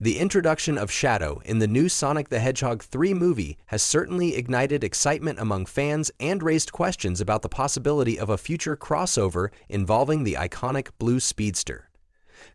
The introduction of Shadow in the new Sonic the Hedgehog 3 movie has certainly ignited excitement among fans and raised questions about the possibility of a future crossover involving the iconic blue speedster.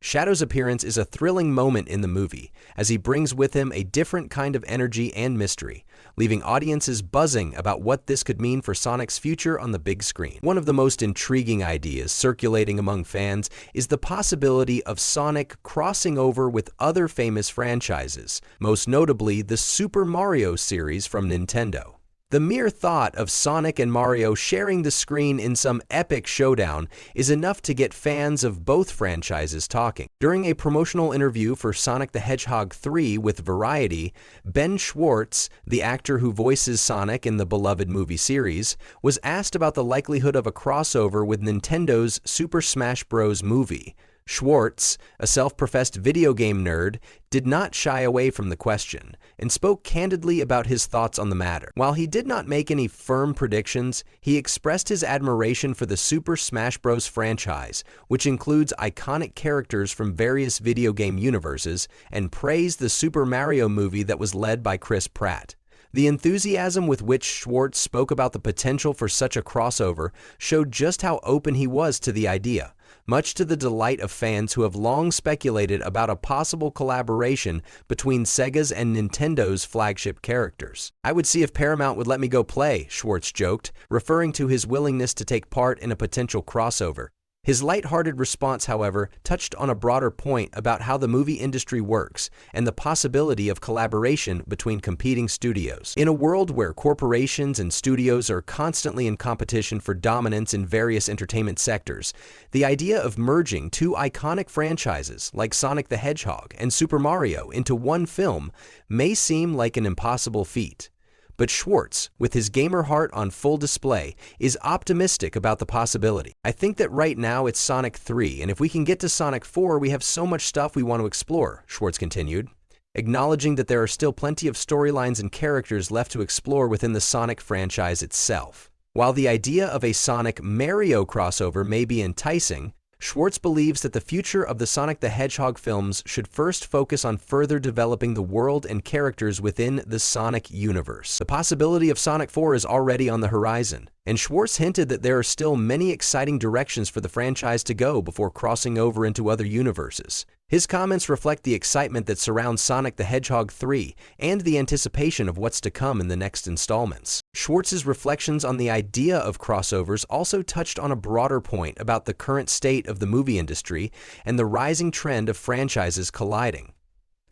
Shadow's appearance is a thrilling moment in the movie, as he brings with him a different kind of energy and mystery, leaving audiences buzzing about what this could mean for Sonic's future on the big screen. One of the most intriguing ideas circulating among fans is the possibility of Sonic crossing over with other famous franchises, most notably the Super Mario series from Nintendo. The mere thought of Sonic and Mario sharing the screen in some epic showdown is enough to get fans of both franchises talking. During a promotional interview for Sonic the Hedgehog 3 with Variety, Ben Schwartz, the actor who voices Sonic in the beloved movie series, was asked about the likelihood of a crossover with Nintendo's Super Smash Bros. Movie. Schwartz, a self-professed video game nerd, did not shy away from the question and spoke candidly about his thoughts on the matter. While he did not make any firm predictions, he expressed his admiration for the Super Smash Bros. Franchise, which includes iconic characters from various video game universes, and praised the Super Mario movie that was led by Pratt. The enthusiasm with which Schwartz spoke about the potential for such a crossover showed just how open he was to the idea, much to the delight of fans who have long speculated about a possible collaboration between Sega's and Nintendo's flagship characters. "I would see if Paramount would let me go play," Schwartz joked, referring to his willingness to take part in a potential crossover. His lighthearted response, however, touched on a broader point about how the movie industry works and the possibility of collaboration between competing studios. In a world where corporations and studios are constantly in competition for dominance in various entertainment sectors, the idea of merging two iconic franchises like Sonic the Hedgehog and Super Mario into one film may seem like an impossible feat. But Schwartz, with his gamer heart on full display, is optimistic about the possibility. "I think that right now it's Sonic 3, and if we can get to Sonic 4, we have so much stuff we want to explore," Schwartz continued, acknowledging that there are still plenty of storylines and characters left to explore within the Sonic franchise itself. While the idea of a Sonic-Mario crossover may be enticing, Schwartz believes that the future of the Sonic the Hedgehog films should first focus on further developing the world and characters within the Sonic universe. The possibility of Sonic 4 is already on the horizon, and Schwartz hinted that there are still many exciting directions for the franchise to go before crossing over into other universes. His comments reflect the excitement that surrounds Sonic the Hedgehog 3 and the anticipation of what's to come in the next installments. Schwartz's reflections on the idea of crossovers also touched on a broader point about the current state of the movie industry and the rising trend of franchises colliding.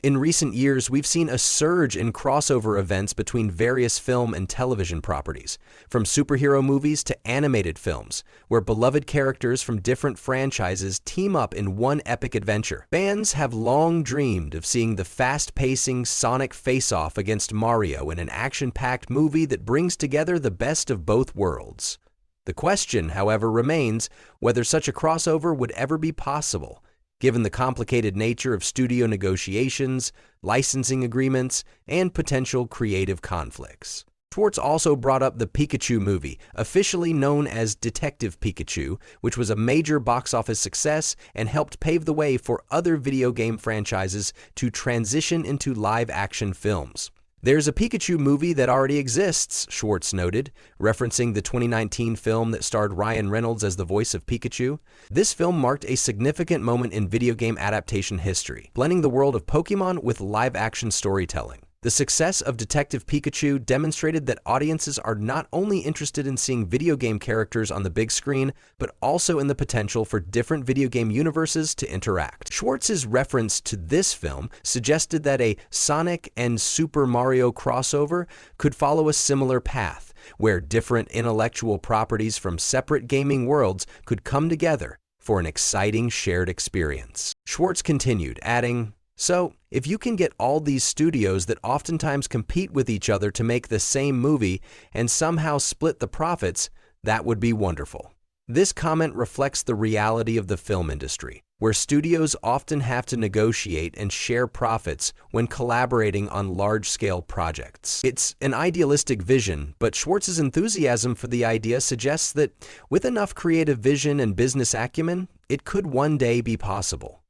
In recent years, we've seen a surge in crossover events between various film and television properties, from superhero movies to animated films, where beloved characters from different franchises team up in one epic adventure. Fans have long dreamed of seeing the fast-pacing Sonic face-off against Mario in an action-packed movie that brings together the best of both worlds. The question, however, remains whether such a crossover would ever be possible, given the complicated nature of studio negotiations, licensing agreements, and potential creative conflicts. Schwartz also brought up the Pikachu movie, officially known as Detective Pikachu, which was a major box office success and helped pave the way for other video game franchises to transition into live-action films. "There's a Pikachu movie that already exists," Schwartz noted, referencing the 2019 film that starred Ryan Reynolds as the voice of Pikachu. This film marked a significant moment in video game adaptation history, blending the world of Pokemon with live-action storytelling. The success of Detective Pikachu demonstrated that audiences are not only interested in seeing video game characters on the big screen, but also in the potential for different video game universes to interact. Schwartz's reference to this film suggested that a Sonic and Super Mario crossover could follow a similar path, where different intellectual properties from separate gaming worlds could come together for an exciting shared experience. Schwartz continued, adding, "So, if you can get all these studios that oftentimes compete with each other to make the same movie and somehow split the profits, that would be wonderful." This comment reflects the reality of the film industry, where studios often have to negotiate and share profits when collaborating on large-scale projects. It's an idealistic vision, but Schwartz's enthusiasm for the idea suggests that with enough creative vision and business acumen, it could one day be possible.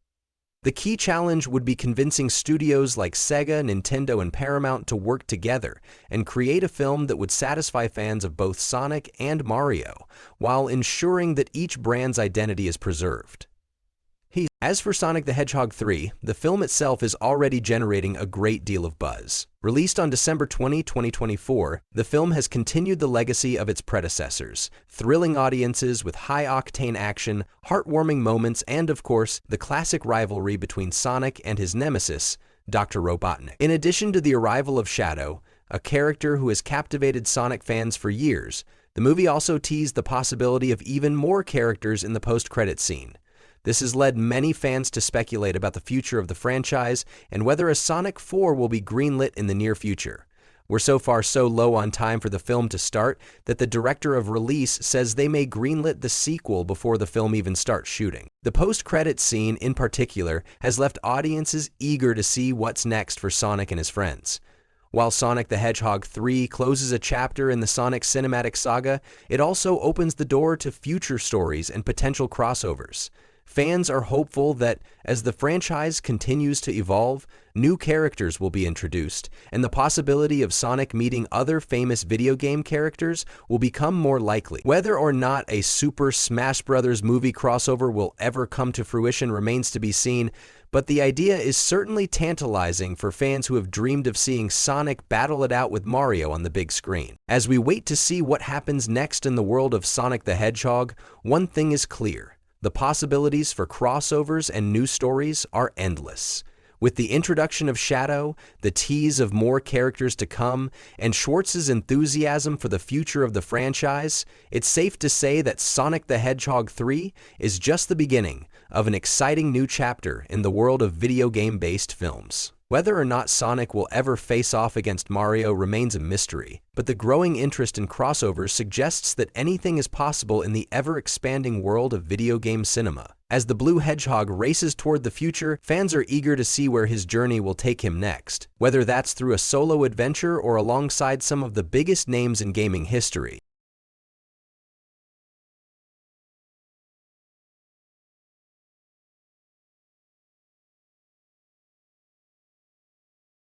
The key challenge would be convincing studios like Sega, Nintendo, and Paramount to work together and create a film that would satisfy fans of both Sonic and Mario, while ensuring that each brand's identity is preserved. As for Sonic the Hedgehog 3, the film itself is already generating a great deal of buzz. Released on December 20, 2024, the film has continued the legacy of its predecessors, thrilling audiences with high-octane action, heartwarming moments, and, of course, the classic rivalry between Sonic and his nemesis, Dr. Robotnik. In addition to the arrival of Shadow, a character who has captivated Sonic fans for years, the movie also teased the possibility of even more characters in the post-credit scene. This has led many fans to speculate about the future of the franchise and whether a Sonic 4 will be greenlit in the near future. We're so far so low on time for the film to start that the director of release says they may greenlit the sequel before the film even starts shooting. The post-credits scene, in particular, has left audiences eager to see what's next for Sonic and his friends. While Sonic the Hedgehog 3 closes a chapter in the Sonic cinematic saga, it also opens the door to future stories and potential crossovers. Fans are hopeful that, as the franchise continues to evolve, new characters will be introduced, and the possibility of Sonic meeting other famous video game characters will become more likely. Whether or not a Super Smash Bros. Movie crossover will ever come to fruition remains to be seen, but the idea is certainly tantalizing for fans who have dreamed of seeing Sonic battle it out with Mario on the big screen. As we wait to see what happens next in the world of Sonic the Hedgehog, one thing is clear. The possibilities for crossovers and new stories are endless. With the introduction of Shadow, the tease of more characters to come, and Schwartz's enthusiasm for the future of the franchise, it's safe to say that Sonic the Hedgehog 3 is just the beginning of an exciting new chapter in the world of video game-based films. Whether or not Sonic will ever face off against Mario remains a mystery, but the growing interest in crossovers suggests that anything is possible in the ever-expanding world of video game cinema. As the Blue Hedgehog races toward the future, fans are eager to see where his journey will take him next, whether that's through a solo adventure or alongside some of the biggest names in gaming history.